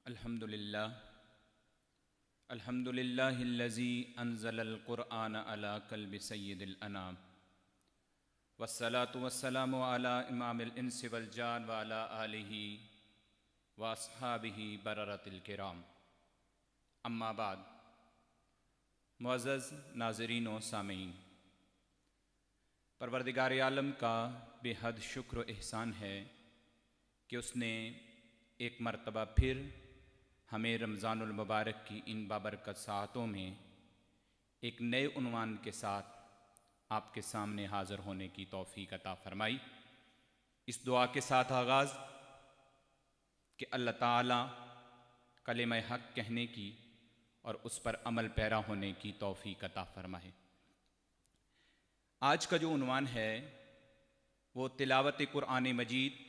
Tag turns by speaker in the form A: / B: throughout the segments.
A: अल्हम्दुलिल्लाह अल्हम्दुलिल्लाहिल्लज़ी अंज़लल क़ुरआन अला क़ल्बि सय्यिदिल अनाम वस्सलातु वस्सलामु अला इमामिल इंसि वल जान व अला आलिहि व अस्हाबिहि बररतिल किराम। अम्मा बाद, मुअज़्ज़ज़ नाज़रीन व सामीन, परवरदिगार आलम का बेहद शुक्र व एहसान है कि उसने एक मरतबा फिर हमें रमज़ानुल मुबारक की इन बाबरकत साअतों में एक नए उन्वान के साथ आपके सामने हाज़िर होने की तौफ़ीक़ अता फ़रमाई। इस दुआ के साथ आगाज़ कि अल्लाह ताला कलिमा हक़ कहने की और उस पर अमल पैरा होने की तौफ़ीक़ अता फ़रमाए। आज का जो उन्वान है वो तिलावत कुरान मजीद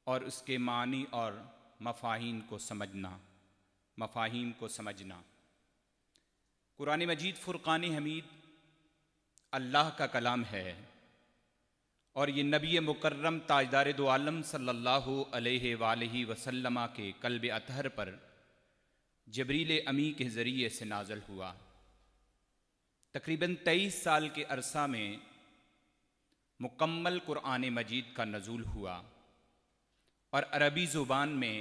A: और उसके मानी और मफ़ाहीम को समझना। कुरान मजीद फ़ुरक़ान हमीद अल्लाह का कलाम है और ये नबी मुकर्रम ताजदार दो आलम सल्लल्लाहु अलैहि वसल्लम के क़ल्ब अतहर पर जबरील अमी के ज़रिए से नाज़िल हुआ। तकरीबन 23 साल के अरसा में मुकम्मल कुरान मजीद का नज़ूल हुआ और अरबी ज़ुबान में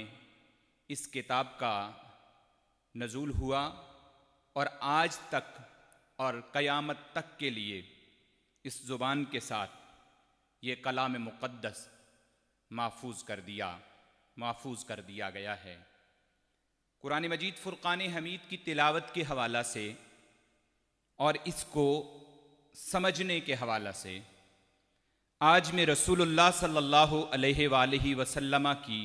A: इस किताब का नज़ूल हुआ और आज तक और क़यामत तक के लिए इस ज़ुबान के साथ ये कलाम मुक़द्दस महफूज़ कर दिया गया है। कुरान मजीद फ़ुरक़ान हमीद की तिलावत के हवाला से और इसको समझने के हवाला से आज मैं रसूलुल्लाह सल्लल्लाहु अलैहि वसल्लम की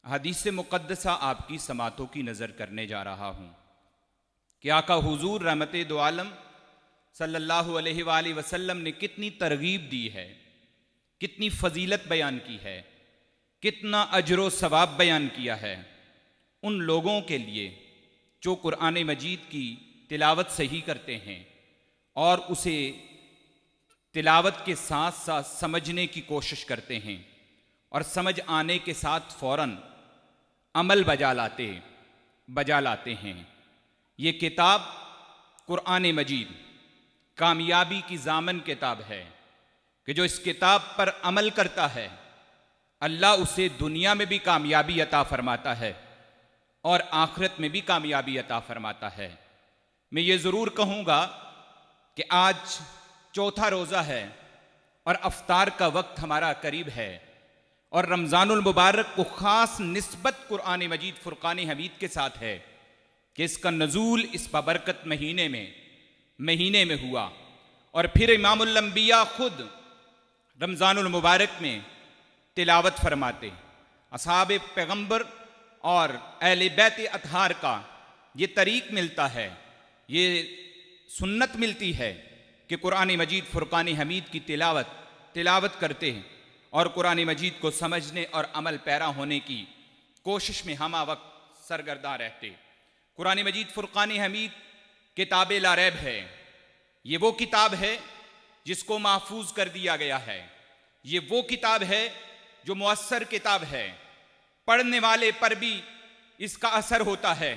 A: हदीस मुक़द्दसा आपकी समातों की नज़र करने जा रहा हूँ कि आका हुज़ूर रहमते दो आलम सल्लल्लाहु अलैहि वसल्लम ने कितनी तरगीब दी है, कितनी फ़जीलत बयान की है, कितना अजर व सवाब बयान किया है उन लोगों के लिए जो कुरान मजीद की तिलावत सही करते हैं और उसे तिलावत के साथ साथ समझने की कोशिश करते हैं और समझ आने के साथ फ़ौरन अमल बजा लाते हैं। ये किताब कुरान मजीद कामयाबी की ज़ामन किताब है कि जो इस किताब पर अमल करता है अल्लाह उसे दुनिया में भी कामयाबी अता फ़रमाता है और आखिरत में भी कामयाबी अता फ़रमाता है। मैं ये ज़रूर कहूँगा कि आज चौथा रोज़ा है और अफ्तार का वक्त हमारा करीब है और रमज़ानुल मुबारक को ख़ास निस्बत कुरान मजीद फ़ुरक़ान हमीद के साथ है कि इसका नज़ूल इस बाबरकत महीने में हुआ और फिर इमामुल अंबिया खुद रमज़ानुल मुबारक में तिलावत फरमाते। असहाब पैगम्बर और अहले बैत अतहार का ये तरीक़ मिलता है, ये सुन्नत मिलती है कि कुरान मजीद फ़ुरक़ान हमीद की तिलावत करते हैं और कुरान मजीद को समझने और अमल पैरा होने की कोशिश में हम वक्त सरगर्दा रहते। कुरान मजीद फ़ुरक़ान हमीद किताब ला रैब है। ये वो किताब है जिसको महफूज कर दिया गया है। ये वो किताब है जो मुअस्सर किताब है, पढ़ने वाले पर भी इसका असर होता है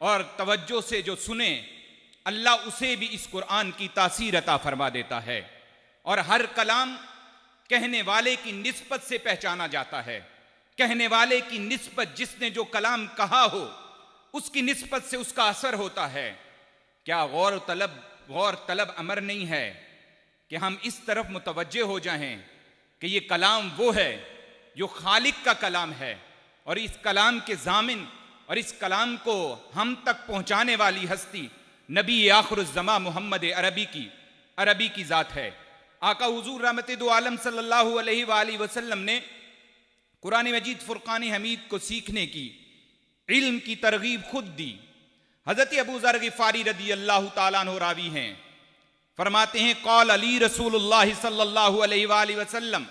A: और तवज्जो से जो सुने अल्लाह उसे भी इस कुरान की तासीर अता फरमा देता है और हर कलाम कहने वाले की निस्बत से पहचाना जाता है। कहने वाले की निस्बत, जिसने जो कलाम कहा हो उसकी निस्बत से उसका असर होता है। क्या गौर तलब अमर नहीं है कि हम इस तरफ मुतवज्जे हो जाएं कि ये कलाम वो है जो खालिक का कलाम है और इस कलाम के ज़ामिन और इस कलाम को हम तक पहुँचाने वाली हस्ती नबी आखिरुज़्ज़मा मोहम्मद अरबी की ज़ात है। आका हुज़ूर रहमते दो आलम सल्लल्लाहु अलैहि वसल्लम ने कुरान मजीद फ़ुरक़ान हमीद को सीखने की, इल्म की तरगीब खुद दी। हज़रत अबू ज़र ग़िफ़ारी रदी अल्लाह ताला अन्हु रावी हैं, फरमाते हैं क़ाल अली रसूलुल्लाह सल्लल्लाहु अलैहि वसल्लम,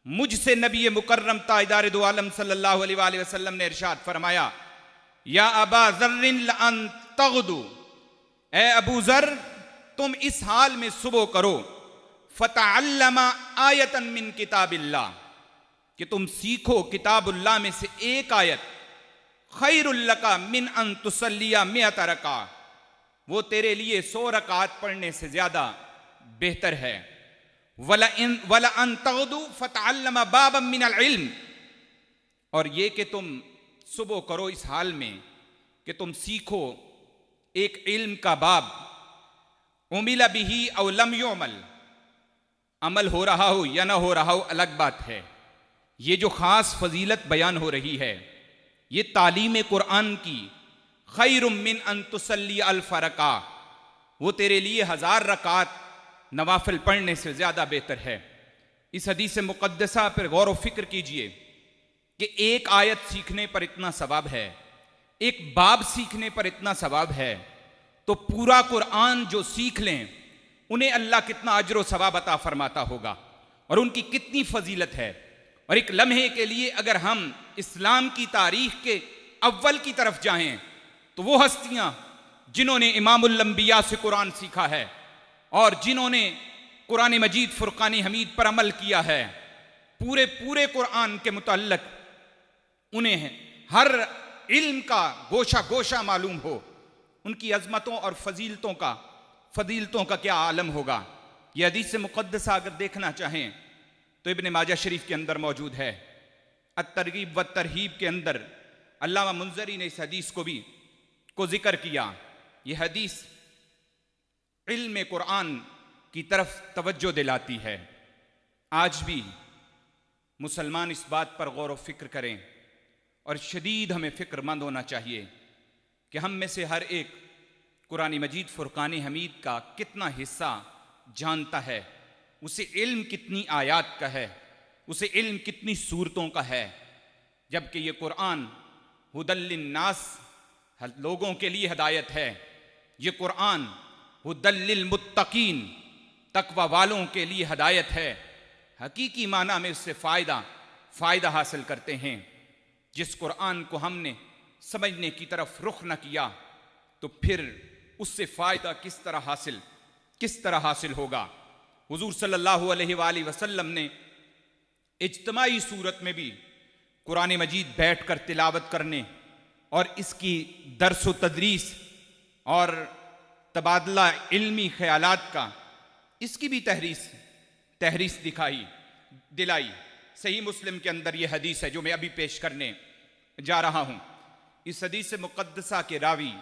A: मुझसे नबी मुकर्रम ताजदार दो आलम सल्लल्लाहु अलैहि वसल्लम ने इरशाद फरमाया, या अबा ज़र्रिन लअन तग़दू, ए अबू ज़र तुम इस हाल में सुबह करो, फ़तअल्लमा आयतन मिन किताबिल्लाह, कि तुम सीखो किताबुल्लाह में से एक आयत खैरुल लका मिन अन तुसल्लिया मिअत रका, वो तेरे लिए 100 रकात पढ़ने से ज्यादा बेहतर है। वला अन तगदू फतअल्लम बाबम मिनल इल्म, और ये कि तुम सुबह करो इस हाल में कि तुम सीखो एक इल्म का बाब, उमिला बिही औ लम युमल, अमल हो रहा हो या ना हो रहा हो अलग बात है। ये जो खास फजीलत बयान हो रही है ये तालीम कुरान की, खैरुम मिन अन तुसल्ली अल्फ रका, वो तेरे लिए 1000 रकात नवाफिल पढ़ने से ज्यादा बेहतर है। इस हदीस मुक़द्दसा पर गौर व फिक्र कीजिए कि एक आयत सीखने पर इतना सवाब है, एक बाब सीखने पर इतना सवाब है, तो पूरा कुरान जो सीख लें उन्हें अल्लाह कितना अजर व सवाब अता फरमाता होगा और उनकी कितनी फजीलत है। और एक लम्हे के लिए अगर हम इस्लाम की तारीख के अव्वल की तरफ जाएं तो वो हस्तियां जिन्होंने इमामुल अंबिया से कुरान सीखा है और जिन्होंने कुरान मजीद फुरकान हमीद पर अमल किया है, पूरे पूरे कुरान के मुतल्लिक उन्हें हर इल्म का गोशा गोशा मालूम हो, उनकी अजमतों और फजीलतों का क्या आलम होगा। यह हदीस मुक़द्दसा अगर देखना चाहें तो इब्न माजा शरीफ के अंदर मौजूद है। अत-तरगीब व तरहीब के अंदर अल्लामा मुंज़री ने इस हदीस को जिक्र किया। यह हदीस इल्म कुरान की तरफ तवज्जो दिलाती है। आज भी मुसलमान इस बात पर गौर व फिक्र करें और शदीद हमें फ़िक्रमंद होना चाहिए कि हम में से हर एक कुरान मजीद फुरकान हमीद का कितना हिस्सा जानता है, उसे इल्म कितनी आयात का है, उसे इल्म कितनी सूरतों का है। जबकि ये कुरान हुदल लिन्नास, लोगों के लिए हिदायत है। ये कुरान हुदल लिल मुत्तकीन, तकवा वालों के लिए हिदायत है। हकीकी माना में उससे फ़ायदा हासिल करते हैं। जिस कुरान को हमने समझने की तरफ रुख न किया तो फिर उससे फ़ायदा किस तरह हासिल होगा। हुजूर सल्लल्लाहु अलैहि वसल्लम ने इज्तिमाई सूरत में भी कुरान मजीद बैठ कर तिलावत करने और इसकी दर्स व तदरीस और तबादला इल्मी ख्यालात का, इसकी भी तहरीस दिलाई। सही मुस्लिम के अंदर यह हदीस है जो मैं अभी पेश करने जा रहा हूँ। इस हदीस मुक़द्दसा के रावी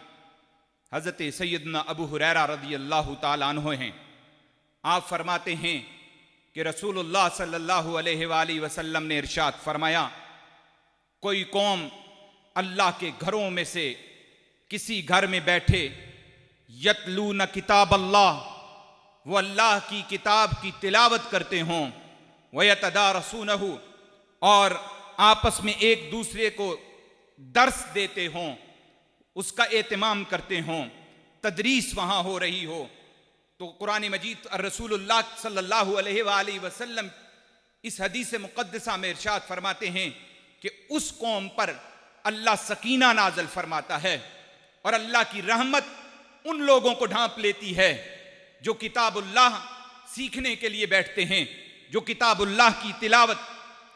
A: हज़रत सैयदना अबू हुरैरा रज़ियल्लाहु ताला अन्हु हैं। आप फरमाते हैं कि रसूलुल्लाह सल्लल्लाहु अलैहि वसल्लम ने इरशाद फरमाया, कोई कौम अल्लाह के घरों में से किसी घर में बैठे, यतलून किताब अल्लाह, वो अल्लाह की किताब की तिलावत करते हों, वयतदारसूनहु, और आपस में एक दूसरे को दर्स देते हों, उसका एहतमाम करते हों, तदरीस वहाँ हो रही हो, तो कुरान मजीद रसूलुल्लाह सल्लल्लाहु अलैहि वसल्लम इस हदीस मुक़द्दसा में इरशाद फरमाते हैं कि उस कौम पर अल्लाह सकीना नाज़िल फरमाता है और अल्लाह की रहमत उन लोगों को ढांप लेती है जो किताबुल्लाह सीखने के लिए बैठते हैं, जो किताबुल्लाह की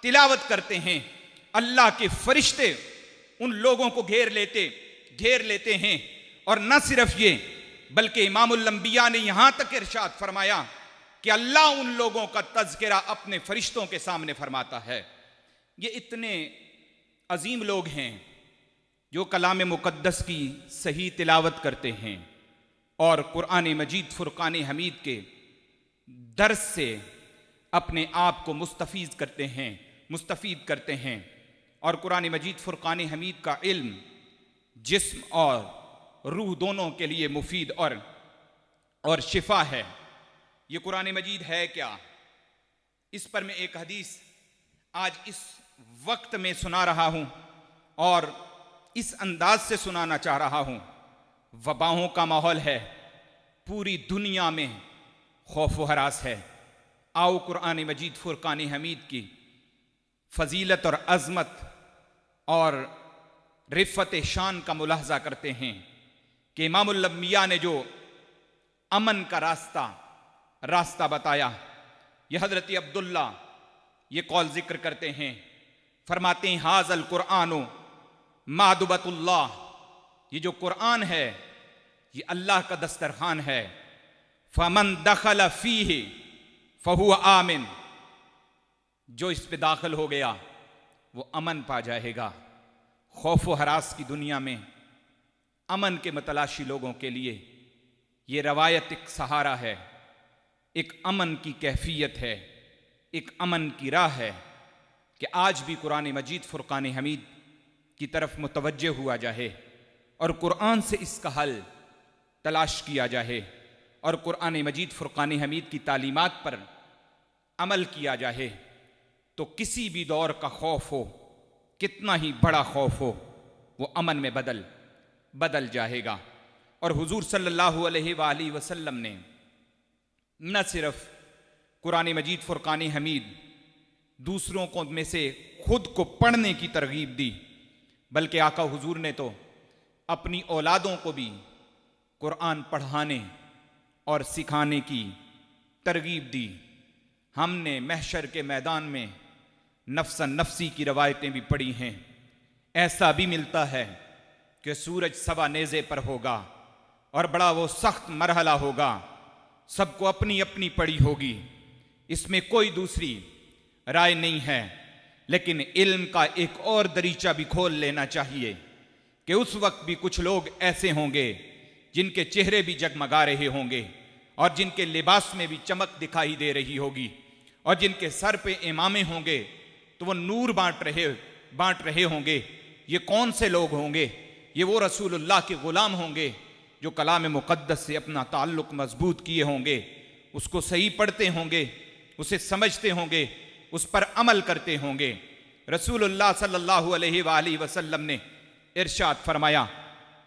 A: तिलावत करते हैं। अल्लाह के फरिश्ते उन लोगों को घेर लेते हैं। और न सिर्फ ये, बल्कि इमामुल अंबिया ने यहां तक इरशाद फरमाया कि अल्लाह उन लोगों का तज़किरा अपने फरिश्तों के सामने फरमाता है। ये इतने अजीम लोग हैं जो कलाम मुक़द्दस की सही तिलावत करते हैं और कुरान मजीद फुरकान हमीद के दर्स से अपने आप को मुस्तफ़ीद करते हैं। और कुरान मजीद फुरकान हमीद का इल्म जिस्म और रूह दोनों के लिए मुफीद और शिफा है। ये कुरान मजीद है क्या, इस पर मैं एक हदीस आज इस वक्त में सुना रहा हूँ और इस अंदाज से सुनाना चाह रहा हूँ। वबाओं का माहौल है, पूरी दुनिया में खौफ व हरास है। आओ कुरान मजीद फुरकान हमीद की फजीलत और अज़मत और रिफ़त शान का मुलाहजा करते हैं कि इमामुल अंबिया ने जो अमन का रास्ता बताया, यह हज़रत अब्दुल्ला ये कौल जिक्र करते हैं, फरमाते हैं हाज़ल कुरानो मादुबतुल्लाह, ये जो कुरान है ये अल्लाह का दस्तरखान है। फमन दखल फीही फहुव आमिन, जो इस पे दाखिल हो गया वो अमन पा जाएगा। खौफ व हरास की दुनिया में अमन के मतलाशी लोगों के लिए ये रवायत एक सहारा है, एक अमन की कैफियत है, एक अमन की राह है कि आज भी कुरान मजीद फुरकान हमीद की तरफ मुतवज्जे हुआ जाए और कुरान से इसका हल तलाश किया जाए और कुरान मजीद फुरकान हमीद की तालीमात पर अमल किया जाए तो किसी भी दौर का खौफ हो, कितना ही बड़ा खौफ हो, वो अमन में बदल जाएगा। और हुजूर सल्लल्लाहु अलैहि वसल्लम ने न सिर्फ कुरान मजीद फुरकान हमीद दूसरों को में से खुद को पढ़ने की तरगीब दी, बल्कि आका हुजूर ने तो अपनी औलादों को भी कुरान पढ़ाने और सिखाने की तरगीब दी। हमने महशर के मैदान में नफ्सन नफ्सी की रवायतें भी पढ़ी हैं। ऐसा भी मिलता है कि सूरज सवा नेज़े पर होगा और बड़ा वो सख्त मरहला होगा, सबको अपनी अपनी पड़ी होगी, इसमें कोई दूसरी राय नहीं है। लेकिन इल्म का एक और दरीचा भी खोल लेना चाहिए कि उस वक्त भी कुछ लोग ऐसे होंगे जिनके चेहरे भी जगमगा रहे होंगे और जिनके लिबास में भी चमक दिखाई दे रही होगी और जिनके सर पे इमामे होंगे तो वो नूर बांट रहे होंगे। ये कौन से लोग होंगे? ये वो रसूलुल्लाह के गुलाम होंगे जो कलाम मुक़द्दस से अपना ताल्लुक़ मजबूत किए होंगे, उसको सही पढ़ते होंगे, उसे समझते होंगे, उस पर अमल करते होंगे। रसूलुल्लाह सल्लल्लाहु अलैहि वसल्लम ने इरशाद फरमाया,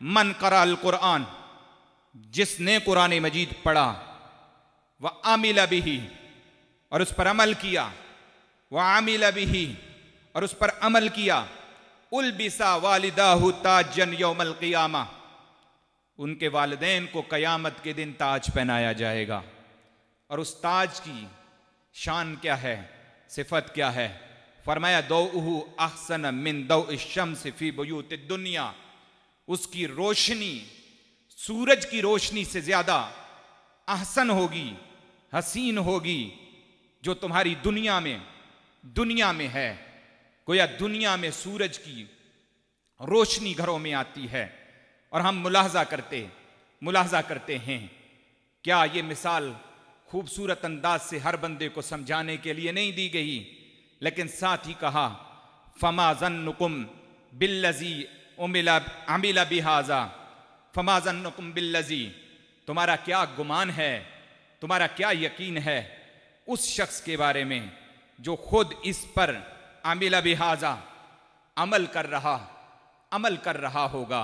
A: मन क़राअल कुरान, जिसने कुरान मजीद पढ़ा, व आमिल बिही, और उस पर अमल किया, व आमिल बिही, और उस पर अमल किया, उल्बिसा वालिदाहु ताजन यौमल क़ियामा, उनके वालिदैन को क़यामत के दिन ताज पहनाया जाएगा। और उस ताज की शान क्या है, सिफत क्या है? फरमाया दौउहु अहसन मिन दौइ शम्स फी बुयूति दुनिया, उसकी रोशनी सूरज की रोशनी से ज्यादा अहसन होगी, हसीन होगी जो तुम्हारी दुनिया में है। गोया दुनिया में सूरज की रोशनी घरों में आती है और हम मुलाहजा करते हैं। क्या ये मिसाल खूबसूरत अंदाज से हर बंदे को समझाने के लिए नहीं दी गई, लेकिन साथ ही कहा फमा ज़न्नुकुम बिल्लज़ी अमिला बिहाज़ा, फमा ज़न्नुकुम बिल्लज़ी, तुम्हारा क्या गुमान है, तुम्हारा क्या यकीन है उस शख्स के बारे में जो खुद इस पर अमिला बिहाज़ा अमल कर रहा होगा।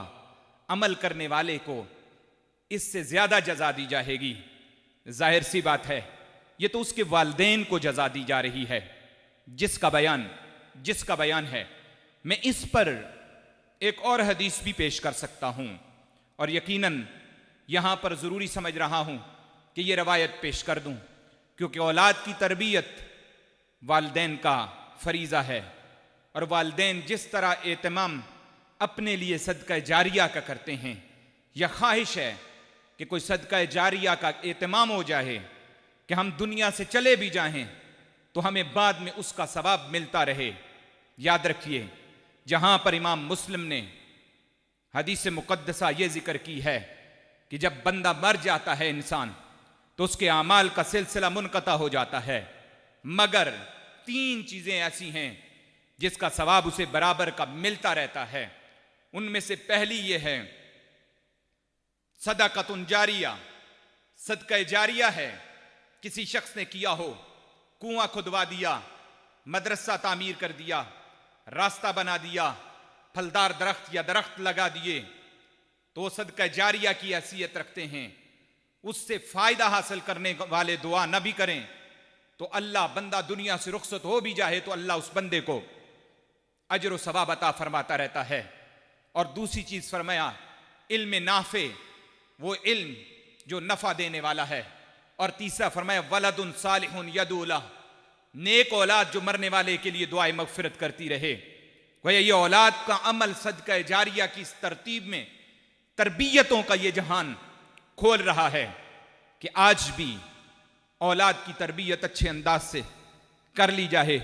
A: अमल करने वाले को इससे ज्यादा जजा दी जाएगी। जाहिर सी बात है ये तो उसके वालिदैन को जजा दी जा रही है जिसका बयान है। मैं इस पर एक और हदीस भी पेश कर सकता हूं और यकीनन यहां पर जरूरी समझ रहा हूं कि यह रवायत पेश कर दूं, क्योंकि औलाद की तरबियत वालिदैन का फरीज़ा है और वालिदैन जिस तरह एहतमाम अपने लिए सदका जारिया का करते हैं, यह ख्वाहिश है कि कोई सदका जारिया का एहतमाम हो जाए कि हम दुनिया से चले भी जाएं तो हमें बाद में उसका सवाब मिलता रहे। याद रखिए, जहां पर इमाम मुस्लिम ने हदीस मुक़द्दसा ये जिक्र की है कि जब बंदा मर जाता है इंसान तो उसके आमाल का सिलसिला मुनक़ता हो जाता है, मगर 3 चीजें ऐसी हैं जिसका सवाब उसे बराबर का मिलता रहता है। उनमें से पहली ये है सदक़तुन जारिया, सदका जारिया है, किसी शख्स ने किया हो, कुआं खुदवा दिया, मदरसा तामीर कर दिया, रास्ता बना दिया, फलदार दरख्त या दरख्त लगा दिए, तो सदका जारिया की हैसियत रखते हैं। उससे फायदा हासिल करने वाले दुआ न भी करें तो अल्लाह, बंदा दुनिया से रुखसत हो भी जाए तो अल्लाह उस बंदे को अजर व सवाब अता फरमाता रहता है। और दूसरी चीज फरमाया इल्म नाफे, वो इल्म जो नफा देने वाला है। और तीसरा फरमाया वलदुन सालिहुन यदूला, नेक औलाद जो मरने वाले के लिए दुआए मगफिरत करती रहे। गोया ये औलाद का अमल सदका जारिया की इस तरतीब में तरबियतों का ये जहान खोल रहा है कि आज भी औलाद की तरबियत अच्छे अंदाज से कर ली जाए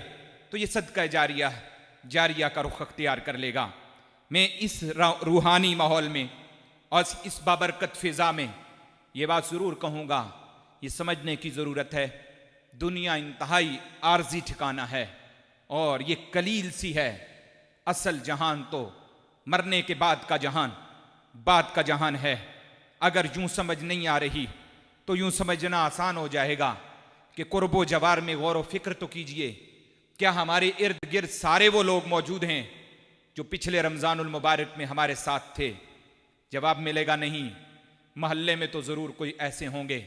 A: तो ये सदका जारिया का रुख अख्तियार कर लेगा। मैं इस रूहानी माहौल में और इस बाबरकत फिजा में ये बात ज़रूर कहूँगा, ये समझने की ज़रूरत है दुनिया इंतहाई आर्जी ठिकाना है और ये कलील सी है। असल जहान तो मरने के बाद का जहान है। अगर यूं समझ नहीं आ रही तो यूं समझना आसान हो जाएगा कि कुर्बो जवार में गौर व फिक्र तो कीजिए, क्या हमारे इर्द गिर्द सारे वो लोग मौजूद हैं जो पिछले रमज़ानुल मुबारक में हमारे साथ थे? जवाब मिलेगा नहीं। महल्ले में तो ज़रूर कोई ऐसे होंगे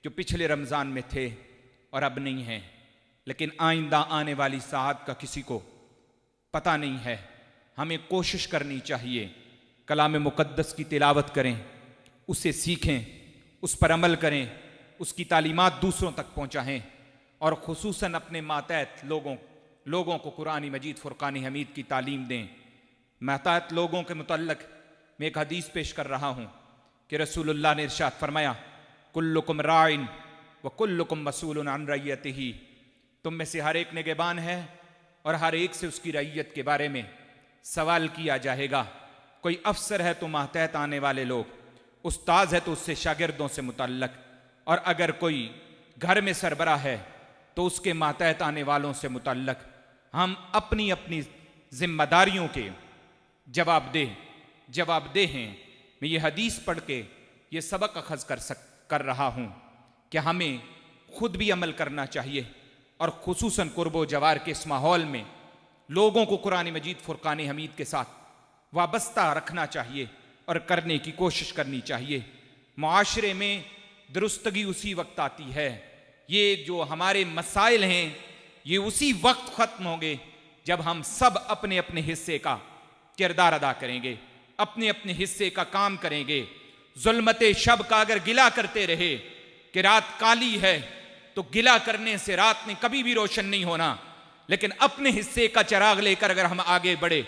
A: जो पिछले रमज़ान में थे और अब नहीं हैं, लेकिन आइंदा आने वाली साहत का किसी को पता नहीं है। हमें कोशिश करनी चाहिए कलाम मुक़द्दस की तिलावत करें, उसे सीखें, उस पर अमल करें, उसकी तालीमात दूसरों तक पहुँचाएँ और ख़ुसूसन अपने मातहत लोगों को कुरान मजीद फ़ुरक़ान हमीद की तालीम दें। मातहत लोगों के मुतल्लक़ मैं एक हदीस पेश कर रहा हूँ कि रसूलुल्लाह ने इरशाद फरमाया, कुल्लुकुम राइन व कुल्लुकुम मसूलुन अन रइयतिही, तुम में से हर एक निगहबान है और हर एक से उसकी रइयत के बारे में सवाल किया जाएगा। कोई अफसर है तो मातहत आने वाले लोग, उस्ताद है तो उससे शागिर्दों से मुतल्लक, और अगर कोई घर में सरबराह है तो उसके मातहत आने वालों से मुतल्लक। हम अपनी अपनी जिम्मेदारियों के जवाबदेह हैं। मैं ये हदीस पढ़ के ये सबक अखज़ कर रहा हूँ कि हमें खुद भी अमल करना चाहिए और ख़ुसूसन कुर्बो जवार के इस माहौल में लोगों को कुरान मजीद फ़ुरक़ान हमीद के साथ वाबस्ता रखना चाहिए और करने की कोशिश करनी चाहिए। मुआशरे में दुरुस्तगी उसी वक्त आती है, ये जो हमारे मसाइल हैं ये उसी वक्त ख़त्म होंगे जब हम सब अपने अपने हिस्से का किरदार अदा करेंगे, अपने अपने हिस्से का काम करेंगे। ज़ुल्मते शब का अगर गिला करते रहे कि रात काली है तो गिला करने से रात में कभी भी रोशन नहीं होना, लेकिन अपने हिस्से का चिराग लेकर अगर हम आगे बढ़े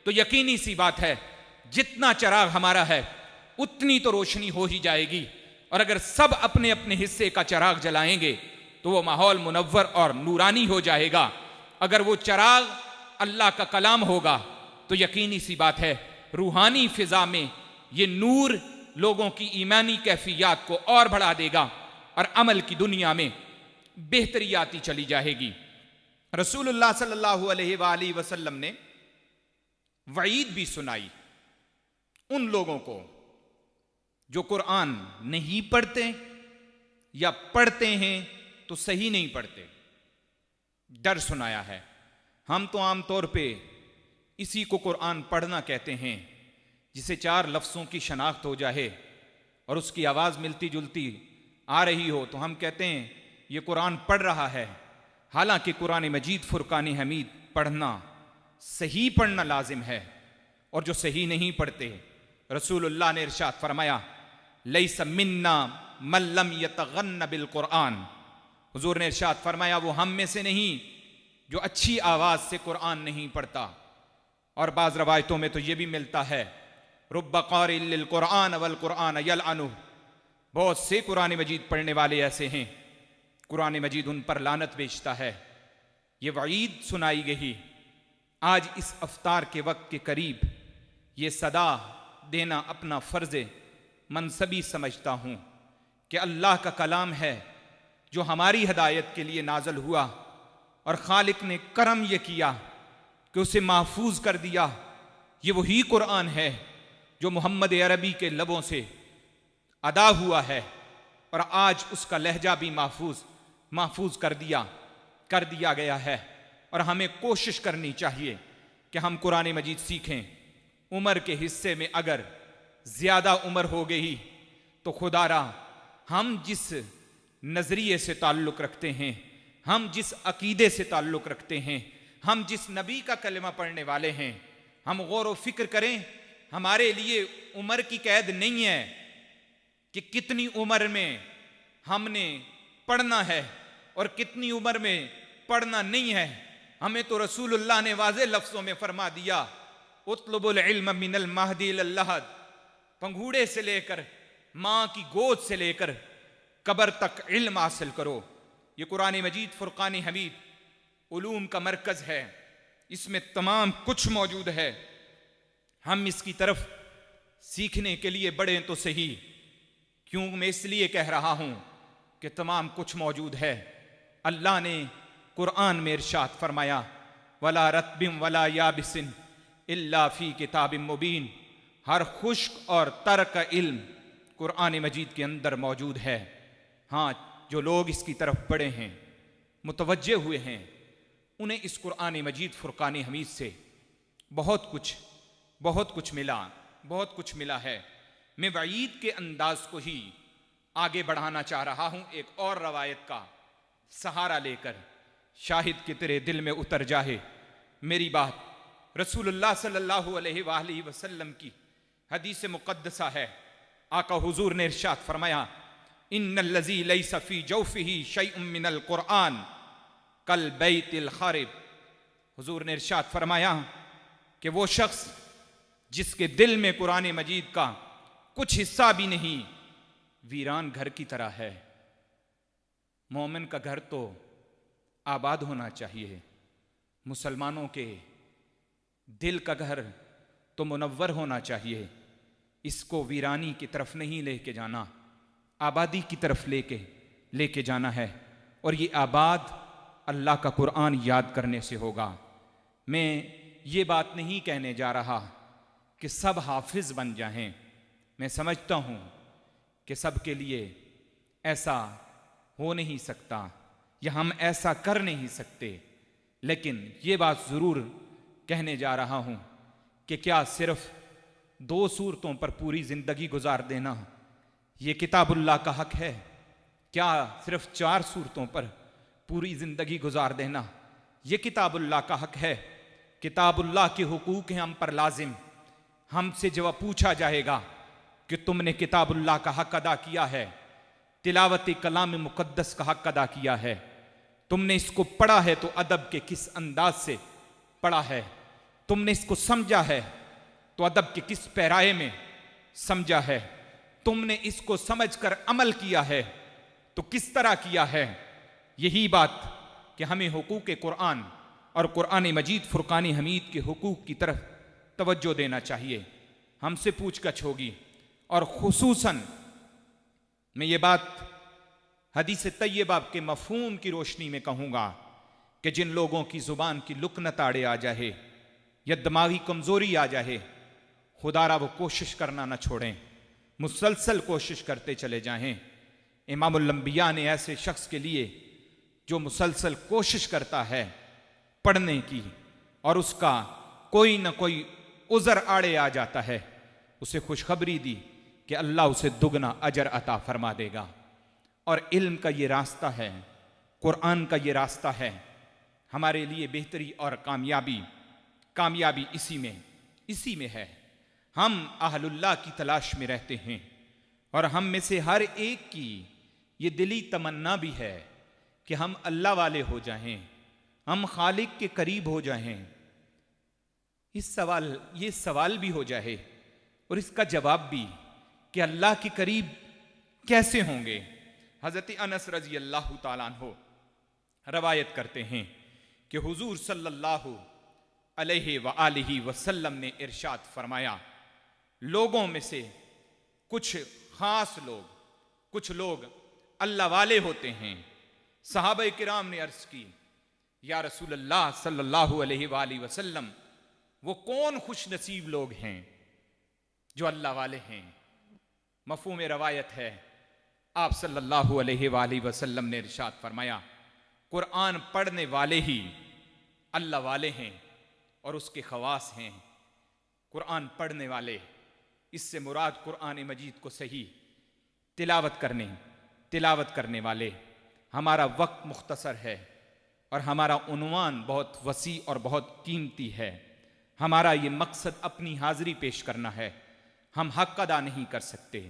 A: तो यकीनी सी बात है जितना चिराग हमारा है उतनी तो रोशनी हो ही जाएगी। और अगर सब अपने अपने हिस्से का चिराग जलाएंगे तो वो माहौल मुनव्वर और नूरानी हो जाएगा। अगर वो चिराग अल्लाह का कलाम होगा तो यकीनी सी बात है रूहानी फिजा में ये नूर लोगों की ईमानी कैफियत को और बढ़ा देगा और अमल की दुनिया में बेहतरी आती चली जाएगी। रसूलुल्लाह सल्लल्लाहु अलैहि वसल्लम ने वईद भी सुनाई उन लोगों को जो कुरान नहीं पढ़ते या पढ़ते हैं तो सही नहीं पढ़ते। डर सुनाया है। हम तो आमतौर पे इसी को कुरान पढ़ना कहते हैं जिसे 4 लफ्ज़ों की शनाख्त हो जाए और उसकी आवाज़ मिलती जुलती आ रही हो तो हम कहते हैं ये कुरान पढ़ रहा है। हालांकि कुरान मजीद फ़ुरक़ान हमीद पढ़ना सही पढ़ना लाजिम है, और जो सही नहीं पढ़ते रसूलुल्लाह ने इरशाद फरमाया लैसा मिन्ना मन लम यतगन्न बिल कुरान। हुजूर ने इरशाद फरमाया वो हम में से नहीं जो अच्छी आवाज़ से कुरान नहीं पढ़ता। और बाज़ रवायतों में तो ये भी मिलता है रुब्ब क़ारिन लिल कुरान वल कुरान यलअनु, बहुत से कुरान मजीद पढ़ने वाले ऐसे हैं कुरान मजीद उन पर लानत भेजता है। ये वईद सुनाई गई। आज इस अफ्तार के वक्त के करीब ये सदा देना अपना फ़र्ज़ मनसबी समझता हूँ कि अल्लाह का कलाम है जो हमारी हिदायत के लिए नाज़िल हुआ और खालिक ने करम ये किया कि उसे महफूज कर दिया। ये वही कुरान है जो मोहम्मद अरबी के लबों से अदा हुआ है और आज उसका लहजा भी महफूज कर दिया गया है। और हमें कोशिश करनी चाहिए कि हम कुरान मजीद सीखें। उम्र के हिस्से में अगर ज़्यादा उम्र हो गई तो खुदारा हम जिस नज़रिए से ताल्लुक़ रखते हैं, हम जिस अकीदे से ताल्लुक़ रखते हैं, हम जिस नबी का कलमा पढ़ने वाले हैं, हम गौर व फिक्र करें। हमारे लिए उम्र की कैद नहीं है कि कितनी उम्र में हमने पढ़ना है और कितनी उम्र में पढ़ना नहीं है। हमें तो रसूलुल्लाह ने वाज़े लफ्ज़ों में फरमा दिया, उतलुबुल इल्म मिनल महदी इलल लहद, पंघूड़े से लेकर माँ की गोद से लेकर कब्र तक इल्म हासिल करो। ये कुरान मजीद फुरकान हमीद उलूम का मरकज़ है, इसमें तमाम कुछ मौजूद है। हम इसकी तरफ सीखने के लिए बढ़ें तो सही। क्यों मैं इसलिए कह रहा हूं कि तमाम कुछ मौजूद है। अल्लाह ने कुरान में इरशाद फरमाया, वला रत्बिम वला याबिसिन इल्ला फी किताबिम मुबीन, हर खुश्क और तर का इल्म कुरान मजीद के अंदर मौजूद है। हाँ, जो लोग इसकी तरफ बढ़े हैं, मुतवज्जे हुए हैं, उन्हें इस कुरान मजीद फुरकान हमीद से बहुत कुछ मिला है। मैं वईद के अंदाज को ही आगे बढ़ाना चाह रहा हूं, एक और रवायत का सहारा लेकर, शाहिद के तेरे दिल में उतर जाए मेरी बात। रसूलुल्लाह सल्लल्लाहु अलैहि वसल्लम की हदीस मुक़द्दसा है। आका हुजूर ने इरशाद फरमाया, इन्नल्लज़ी लैसा फ़ी जौफ़िही शैउम मिनल कुरआन कल बैतिल ख़ारिब। हुजूर ने इरशाद फरमाया कि वो शख्स जिसके दिल में कुरान मजीद का कुछ हिस्सा भी नहीं, वीरान घर की तरह है। मोमिन का घर तो आबाद होना चाहिए, मुसलमानों के दिल का घर तो मुनव्वर होना चाहिए। इसको वीरानी की तरफ नहीं लेके जाना, आबादी की तरफ लेके जाना है। और ये आबाद अल्लाह का कुरान याद करने से होगा। मैं ये बात नहीं कहने जा रहा कि सब हाफिज बन जाएं। मैं समझता हूँ कि सब के लिए ऐसा हो नहीं सकता या हम ऐसा कर नहीं सकते, लेकिन ये बात ज़रूर कहने जा रहा हूँ कि क्या सिर्फ 2 सूरतों पर पूरी ज़िंदगी गुजार देना ये किताबुल्लाह का हक है? क्या सिर्फ 4 सूरतों पर पूरी ज़िंदगी गुजार देना ये किताबुल्लाह का हक है? किताबुल्लाह के हुकूक हैं हम पर लाजिम। हमसे जब पूछा जाएगा कि तुमने किताबुल्लाह का हक अदा किया है, तिलावत कलाम मुक़द्दस का हक अदा किया है, तुमने इसको पढ़ा है तो अदब के किस अंदाज से पढ़ा है, तुमने इसको समझा है तो अदब के किस पैराए में समझा है, तुमने इसको समझकर अमल किया है तो किस तरह किया है। यही बात कि हमें हुकूक कुरान और कुरान मजीद फुरकान हमीद के हुकूक की तरफ तवज्जो देना चाहिए। हमसे पूछगछ होगी, और खुसूसन मैं ये बात हदीस तय्यबा के मफहूम की रोशनी में कहूँगा कि जिन लोगों की ज़ुबान की लुकनत आड़े आ जाए या दिमागी कमज़ोरी आ जाए, खुदारा वो कोशिश करना न छोड़ें, मुसलसल कोशिश करते चले जाएं। इमामुल अंबिया ने ऐसे शख्स के लिए जो मुसलसल कोशिश करता है पढ़ने की और उसका कोई न कोई उज़र आड़े आ जाता है, उसे खुशखबरी दी कि अल्लाह उसे दुगना अजर अता फरमा देगा। और इल्म का ये रास्ता है, कुरान का ये रास्ता है हमारे लिए बेहतरी और कामयाबी इसी में है। हम अहलुल्लाह की तलाश में रहते हैं और हम में से हर एक की ये दिली तमन्ना भी है कि हम अल्लाह वाले हो जाएं, हम खालिक के करीब हो जाएं। ये सवाल भी हो जाए और इसका जवाब भी कि अल्लाह के करीब कैसे होंगे। हज़रत अनस रज़ी अल्लाह ताला अन्हु रवायत करते हैं कि हुजूर सल्लल्लाहु अलैहि वसल्लम ने इरशाद फरमाया, लोगों में से कुछ लोग अल्लाह वाले होते हैं। सहाबा किराम ने अर्ज की, या रसूल अल्लाह सल्लल्लाहु अलैहि वसल्लम, वो कौन खुश नसीब लोग हैं जो अल्लाह वाले हैं? मफ़हूम रवायत है, आप सल्लल्लाहु अलैहि वसल्लम ने इरशाद फरमाया, कुरान पढ़ने वाले ही अल्लाह वाले हैं और उसके खवास हैं। कुरान पढ़ने वाले, इससे मुराद कुरान मजीद को सही तिलावत करने वाले। हमारा वक्त मुख्तसर है और हमारा उन्वान बहुत वसी और बहुत कीमती है। हमारा ये मकसद अपनी हाज़िरी पेश करना है, हम हक अदा नहीं कर सकते,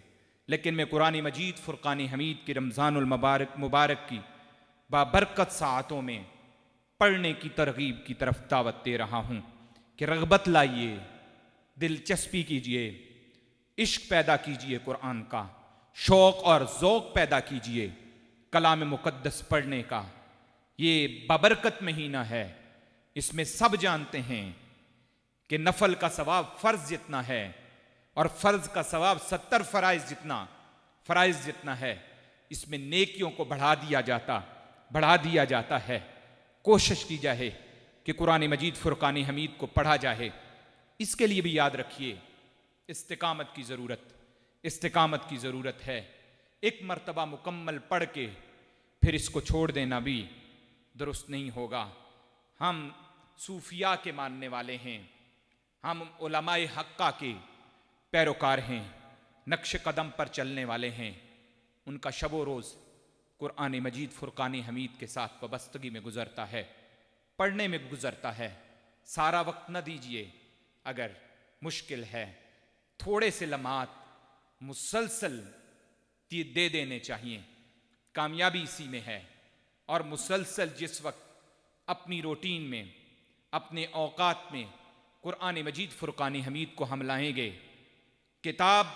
A: लेकिन मैं कुरान मजीद फुरकान हमीद की रमज़ानुल मुबारक की बाबरकत साअतों में पढ़ने की तरगीब की तरफ दावत दे रहा हूँ कि रग़बत लाइए, दिलचस्पी कीजिए, इश्क पैदा कीजिए, कुरान का शौक़ और ज़ौक़ पैदा कीजिए कलाम मुक़द्दस पढ़ने का। ये बबरकत महीना है। इसमें सब जानते हैं कि नफल का सवाब फ़र्ज़ जितना है और फ़र्ज़ का सवाब 70 फ़राइज़ जितना है। इसमें नेकियों को बढ़ा दिया जाता है। कोशिश की जाए कि कुरान मजीद फ़ुरक़ान हमीद को पढ़ा जाए। इसके लिए भी याद रखिए इस्तिकामत की ज़रूरत है। एक मर्तबा मुकम्मल पढ़ के फिर इसको छोड़ देना भी दुरुस्त नहीं होगा। हम सूफिया के मानने वाले हैं, हम उलमाए हक्का के पैरोकार हैं, नक्श कदम पर चलने वाले हैं। उनका शबो रोज़ कुरान मजीद फ़ुरक़ान हमीद के साथ वाबस्तगी में गुज़रता है, पढ़ने में गुज़रता है। सारा वक्त न दीजिए, अगर मुश्किल है थोड़े से लम्हात मुसलसल दे देने चाहिए। कामयाबी इसी में है। और मुसलसल जिस वक्त अपनी रूटीन में, अपने औकात में कुरान मजीद फ़ुरक़ान हमीद को हम लाएंगे, किताब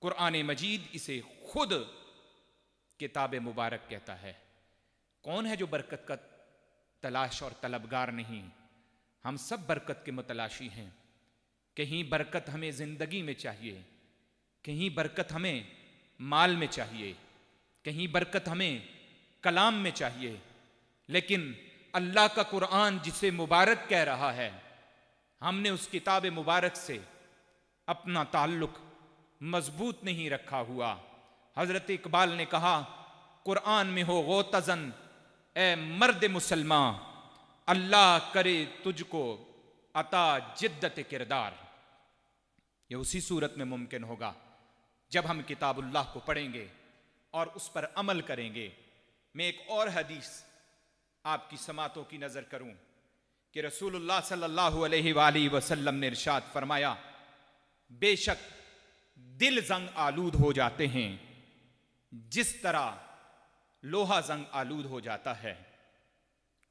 A: कुरान मजीद इसे खुद किताब मुबारक कहता है। कौन है जो बरकत का तलाश और तलबगार नहीं? हम सब बरकत के मुतलाशी हैं। कहीं बरकत हमें ज़िंदगी में चाहिए, कहीं बरकत हमें माल में चाहिए, कहीं बरकत हमें कलाम में चाहिए। लेकिन अल्लाह का कुरान जिसे मुबारक कह रहा है, हमने उस किताब मुबारक से अपना ताल्लुक मजबूत नहीं रखा हुआ। हज़रत इकबाल ने कहा, कुरान में हो गोतज़न ए मर्द मुसलमान, अल्लाह करे तुझको अता जिद्दत किरदार। ये उसी सूरत में मुमकिन होगा जब हम किताबुल्लाह को पढ़ेंगे और उस पर अमल करेंगे। मैं एक और हदीस आपकी समातों की नज़र करूं कि रसूलुल्लाह सल्लल्लाहु अलैहि वसल्लम ने इरशाद फरमाया, बेशक दिल जंग आलूद हो जाते हैं जिस तरह लोहा जंग आलूद हो जाता है।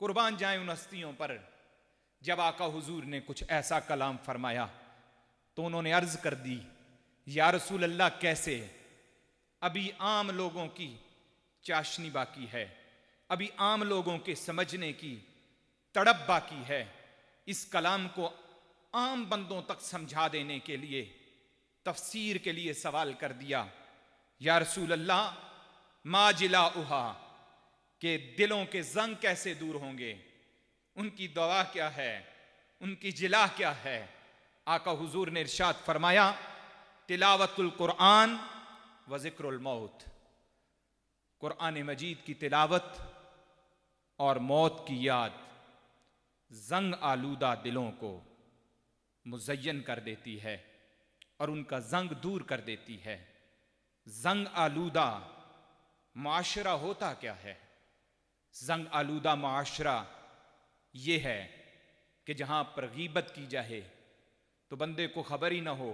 A: कुर्बान जाए उन हस्तियों पर, जब आका हुजूर ने कुछ ऐसा कलाम फरमाया तो उन्होंने अर्ज कर दी, या रसूल अल्लाह कैसे? अभी आम लोगों की चाशनी बाकी है, अभी आम लोगों के समझने की तड़प बाकी है। इस कलाम को आम बंदों तक समझा देने के लिए, तफसीर के लिए सवाल कर दिया, या रसूल अल्लाह मा जिला उहा, के दिलों के जंग कैसे दूर होंगे, उनकी दवा क्या है, उनकी जिला क्या है? आका हुजूर ने इरशाद फरमाया, तिलावतुल कुरान व ज़िक्रुल मौत। कुरान मजीद की तिलावत और मौत की याद जंग आलूदा दिलों को मुज़य्यन कर देती है और उनका जंग दूर कर देती है। जंग आलूदा माशरा होता क्या है? जंग आलूदा माशरा ये है कि जहां पर गीबत की जाए तो बंदे को खबर ही ना हो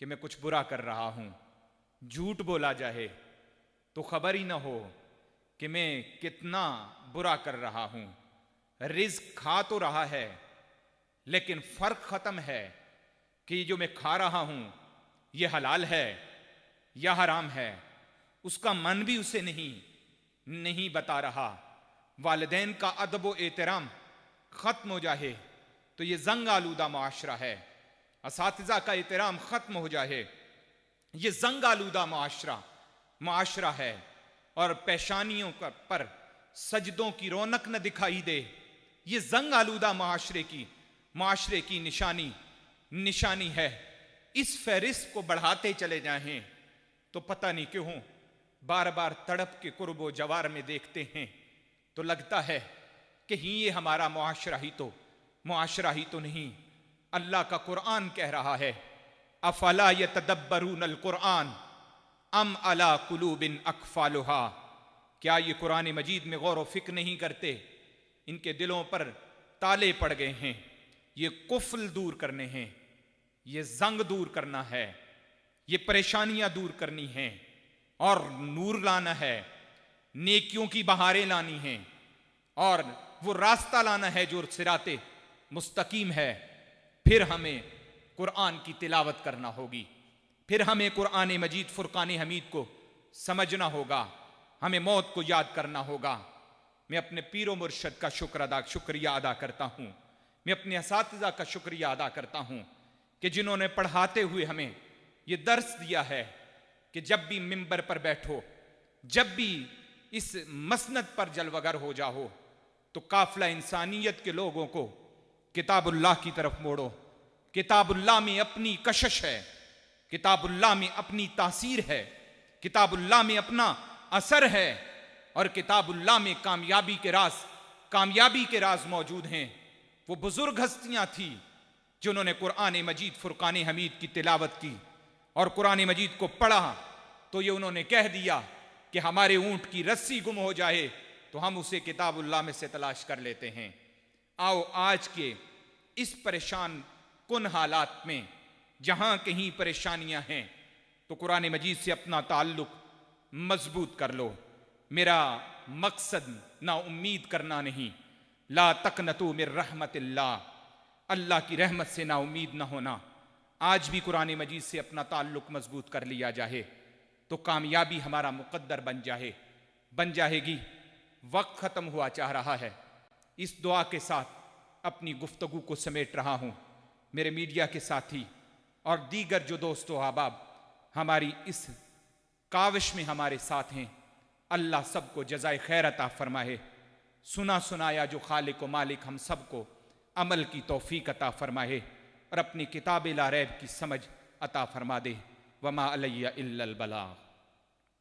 A: कि मैं कुछ बुरा कर रहा हूं, झूठ बोला जाए तो खबर ही ना हो कि मैं कितना बुरा कर रहा हूं। रिज़्क खा तो रहा है, लेकिन फर्क खत्म है कि जो मैं खा रहा हूं ये हलाल है या हराम है। उसका मन भी उसे नहीं बता रहा। वालिदैन का अदब व एहतराम खत्म हो जाए तो ये जंग आलूदा माशरा है। असातिज़ा का एहतराम खत्म हो जाए, ये जंग आलूदा माशरा है। और पेशानियों पर सजदों की रौनक न दिखाई दे, ये जंग आलूदा माशरे की निशानी है। इस फहरिस्त को बढ़ाते चले जाएं तो पता नहीं क्यों बार बार तड़प के कुर्बो जवार में देखते हैं तो लगता है कि ये हमारा मुआशरा ही तो नहीं। अल्लाह का कुरान कह रहा है, अफला यतदब्बरूनल कुरान अम अला कुलूबिन अकफालुहा, क्या ये कुरान मजीद में गौर व फिक्र नहीं करते? इनके दिलों पर ताले पड़ गए हैं। ये कुफ्ल दूर करने हैं, ये जंग दूर करना है, ये परेशानियां दूर करनी हैं और नूर लाना है, नेकियों की बहारें लानी हैं। और वो रास्ता लाना है जो सिराते मुस्तकीम है, फिर हमें कुरान की तिलावत करना होगी, फिर हमें कुरान मजीद फुरकान हमीद को समझना होगा, हमें मौत को याद करना होगा। मैं अपने पीरो मुर्शद का शुक्रिया अदा करता हूँ, मैं अपने असातिज़ा का शुक्रिया अदा करता हूँ कि जिन्होंने पढ़ाते हुए हमें ये दर्स दिया है कि जब भी मिंबर पर बैठो, जब भी इस मसनद पर जलवगर हो जाओ, तो काफिला इंसानियत के लोगों को किताबुल्लाह की तरफ मोड़ो। किताबुल्लाह में अपनी कशिश है, किताबुल्लाह में अपनी तासीर है, किताबुल्लाह में अपना असर है, और किताबुल्लाह में कामयाबी के राज मौजूद हैं। वो बुजुर्ग हस्तियां थी जिन्होंने कुरान मजीद फुरकान हमीद की तिलावत की और कुरान मजीद को पढ़ा, तो ये उन्होंने कह दिया कि हमारे ऊंट की रस्सी गुम हो जाए तो हम उसे किताबुल्लाह में से तलाश कर लेते हैं। आओ आज के इस परेशान कुन हालात में जहां कहीं परेशानियां हैं, तो कुरान मजीद से अपना ताल्लुक मजबूत कर लो। मेरा मकसद ना उम्मीद करना नहीं, ला तकनतू मिर रहमतिल्लाह, अल्लाह की रहमत से ना उम्मीद ना होना। आज भी कुरान मजीद से अपना ताल्लुक मजबूत कर लिया जाए तो कामयाबी हमारा मुकद्दर बन जाएगी। वक्त ख़त्म हुआ चाह रहा है। इस दुआ के साथ अपनी गुफ्तगू को समेट रहा हूँ। मेरे मीडिया के साथी और दीगर जो दोस्तों अहबाब हमारी इस काविश में हमारे साथ हैं, अल्लाह सबको जज़ाए खैर अता फरमाए। सुना सुनाया जो खालिक व मालिक हम सबको अमल की तौफीक अता फरमाए और अपनी किताब ला रैब की समझ अता फरमा दे। वमा अलैया इल्लल बलाग।